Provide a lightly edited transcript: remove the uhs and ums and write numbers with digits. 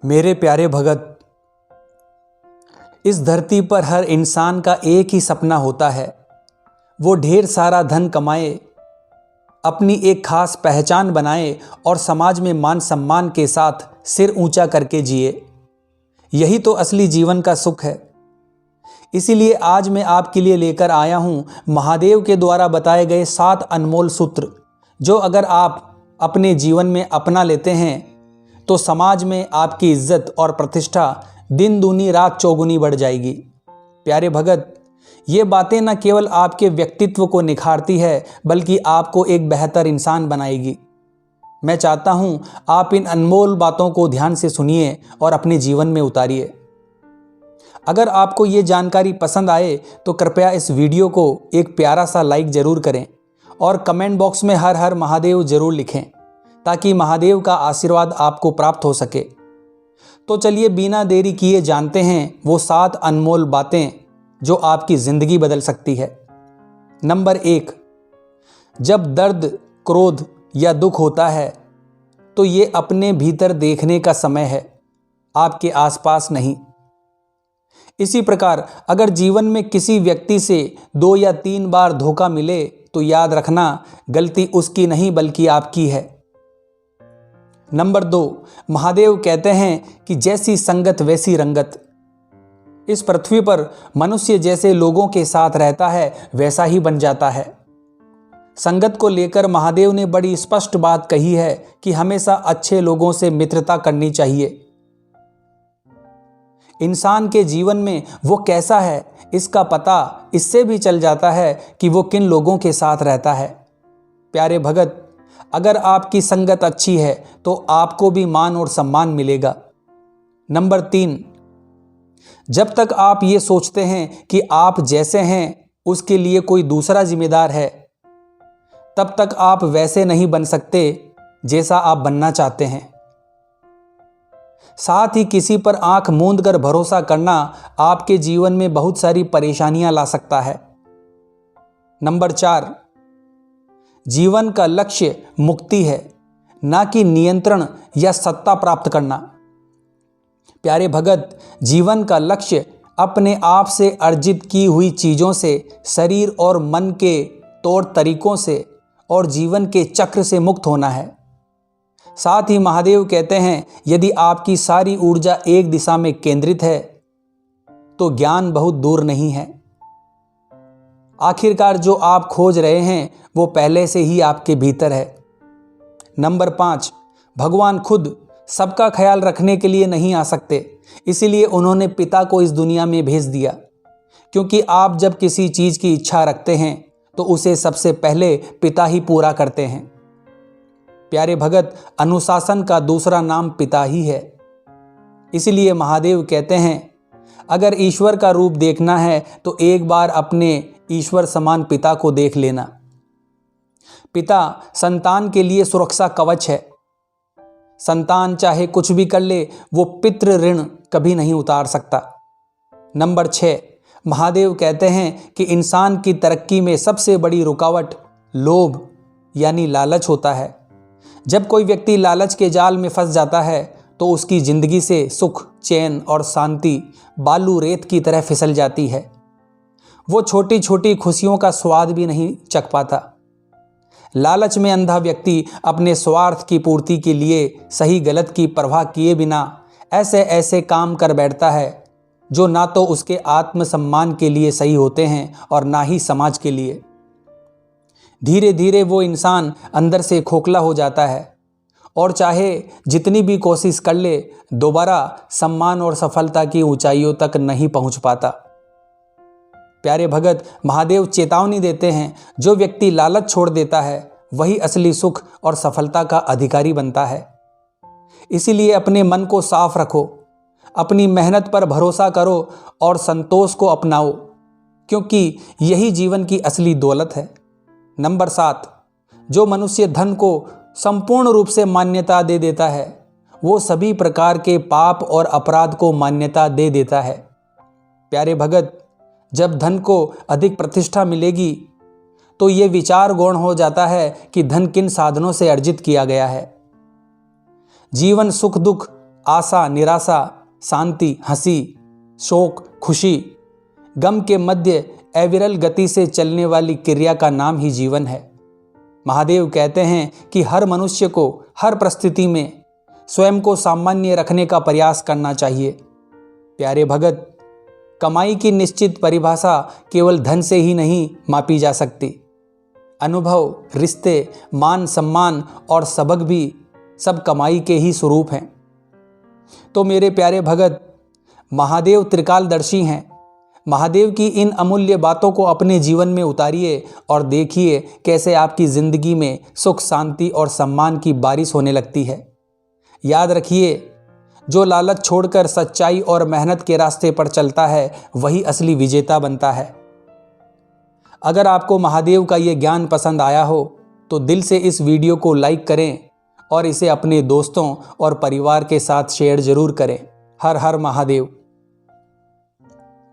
मेरे प्यारे भगत, इस धरती पर हर इंसान का एक ही सपना होता है, वो ढेर सारा धन कमाए, अपनी एक खास पहचान बनाए और समाज में मान सम्मान के साथ सिर ऊंचा करके जिए। यही तो असली जीवन का सुख है। इसीलिए आज मैं आपके लिए लेकर आया हूं महादेव के द्वारा बताए गए 7 अनमोल सूत्र, जो अगर आप अपने जीवन में अपना लेते हैं तो समाज में आपकी इज्जत और प्रतिष्ठा दिन दूनी रात चौगुनी बढ़ जाएगी। प्यारे भगत, ये बातें न केवल आपके व्यक्तित्व को निखारती है बल्कि आपको एक बेहतर इंसान बनाएगी। मैं चाहता हूं आप इन अनमोल बातों को ध्यान से सुनिए और अपने जीवन में उतारिए। अगर आपको ये जानकारी पसंद आए तो कृपया इस वीडियो को एक प्यारा सा लाइक ज़रूर करें और कमेंट बॉक्स में हर हर महादेव ज़रूर लिखें, ताकि महादेव का आशीर्वाद आपको प्राप्त हो सके। तो चलिए बिना देरी किए जानते हैं वो 7 अनमोल बातें जो आपकी ज़िंदगी बदल सकती है। नंबर 1, जब दर्द, क्रोध या दुख होता है तो ये अपने भीतर देखने का समय है, आपके आसपास नहीं। इसी प्रकार अगर जीवन में किसी व्यक्ति से 2 या 3 बार धोखा मिले तो याद रखना, गलती उसकी नहीं बल्कि आपकी है। नंबर 2, महादेव कहते हैं कि जैसी संगत वैसी रंगत। इस पृथ्वी पर मनुष्य जैसे लोगों के साथ रहता है वैसा ही बन जाता है। संगत को लेकर महादेव ने बड़ी स्पष्ट बात कही है कि हमेशा अच्छे लोगों से मित्रता करनी चाहिए। इंसान के जीवन में वो कैसा है इसका पता इससे भी चल जाता है कि वो किन लोगों के साथ रहता है। प्यारे भगत, अगर आपकी संगत अच्छी है तो आपको भी मान और सम्मान मिलेगा। नंबर 3, जब तक आप ये सोचते हैं कि आप जैसे हैं उसके लिए कोई दूसरा जिम्मेदार है, तब तक आप वैसे नहीं बन सकते जैसा आप बनना चाहते हैं। साथ ही किसी पर आंख मूंद कर भरोसा करना आपके जीवन में बहुत सारी परेशानियां ला सकता है। नंबर 4, जीवन का लक्ष्य मुक्ति है, ना कि नियंत्रण या सत्ता प्राप्त करना। प्यारे भगत, जीवन का लक्ष्य अपने आप से अर्जित की हुई चीज़ों से, शरीर और मन के तौर तरीकों से और जीवन के चक्र से मुक्त होना है। साथ ही महादेव कहते हैं यदि आपकी सारी ऊर्जा एक दिशा में केंद्रित है तो ज्ञान बहुत दूर नहीं है। आखिरकार जो आप खोज रहे हैं वो पहले से ही आपके भीतर है। नंबर 5, भगवान खुद सबका ख्याल रखने के लिए नहीं आ सकते, इसीलिए उन्होंने पिता को इस दुनिया में भेज दिया। क्योंकि आप जब किसी चीज़ की इच्छा रखते हैं तो उसे सबसे पहले पिता ही पूरा करते हैं। प्यारे भगत, अनुशासन का दूसरा नाम पिता ही है। इसलिए महादेव कहते हैं अगर ईश्वर का रूप देखना है तो एक बार अपने ईश्वर समान पिता को देख लेना। पिता संतान के लिए सुरक्षा कवच है। संतान चाहे कुछ भी कर ले, वो पितृ ऋण कभी नहीं उतार सकता। नंबर 6, महादेव कहते हैं कि इंसान की तरक्की में सबसे बड़ी रुकावट लोभ यानी लालच होता है। जब कोई व्यक्ति लालच के जाल में फंस जाता है तो उसकी जिंदगी से सुख, चैन और शांति बालू रेत की तरह फिसल जाती है। वो छोटी छोटी खुशियों का स्वाद भी नहीं चख पाता। लालच में अंधा व्यक्ति अपने स्वार्थ की पूर्ति के लिए सही गलत की परवाह किए बिना ऐसे ऐसे काम कर बैठता है जो ना तो उसके आत्मसम्मान के लिए सही होते हैं और ना ही समाज के लिए। धीरे धीरे वो इंसान अंदर से खोखला हो जाता है और चाहे जितनी भी कोशिश कर ले, दोबारा सम्मान और सफलता की ऊंचाइयों तक नहीं पहुंच पाता। प्यारे भगत, महादेव चेतावनी देते हैं जो व्यक्ति लालच छोड़ देता है वही असली सुख और सफलता का अधिकारी बनता है। इसीलिए अपने मन को साफ रखो, अपनी मेहनत पर भरोसा करो और संतोष को अपनाओ, क्योंकि यही जीवन की असली दौलत है। नंबर 7, जो मनुष्य धन को संपूर्ण रूप से मान्यता दे देता है वो सभी प्रकार के पाप और अपराध को मान्यता दे देता है। प्यारे भगत, जब धन को अधिक प्रतिष्ठा मिलेगी तो ये विचार गौण हो जाता है कि धन किन साधनों से अर्जित किया गया है। जीवन सुख दुख आशा, निराशा, शांति, हंसी, शोक, खुशी, गम के मध्य अविरल गति से चलने वाली क्रिया का नाम ही जीवन है। महादेव कहते हैं कि हर मनुष्य को हर परिस्थिति में स्वयं को सामान्य रखने का प्रयास करना चाहिए। प्यारे भगत, कमाई की निश्चित परिभाषा केवल धन से ही नहीं मापी जा सकती। अनुभव, रिश्ते, मान सम्मान और सबक भी सब कमाई के ही स्वरूप हैं। तो मेरे प्यारे भगत, महादेव त्रिकालदर्शी हैं। महादेव की इन अमूल्य बातों को अपने जीवन में उतारिए और देखिए कैसे आपकी ज़िंदगी में सुख, शांति और सम्मान की बारिश होने लगती है। याद रखिए, जो लालच छोड़कर सच्चाई और मेहनत के रास्ते पर चलता है वही असली विजेता बनता है। अगर आपको महादेव का ये ज्ञान पसंद आया हो तो दिल से इस वीडियो को लाइक करें और इसे अपने दोस्तों और परिवार के साथ शेयर जरूर करें। हर हर महादेव।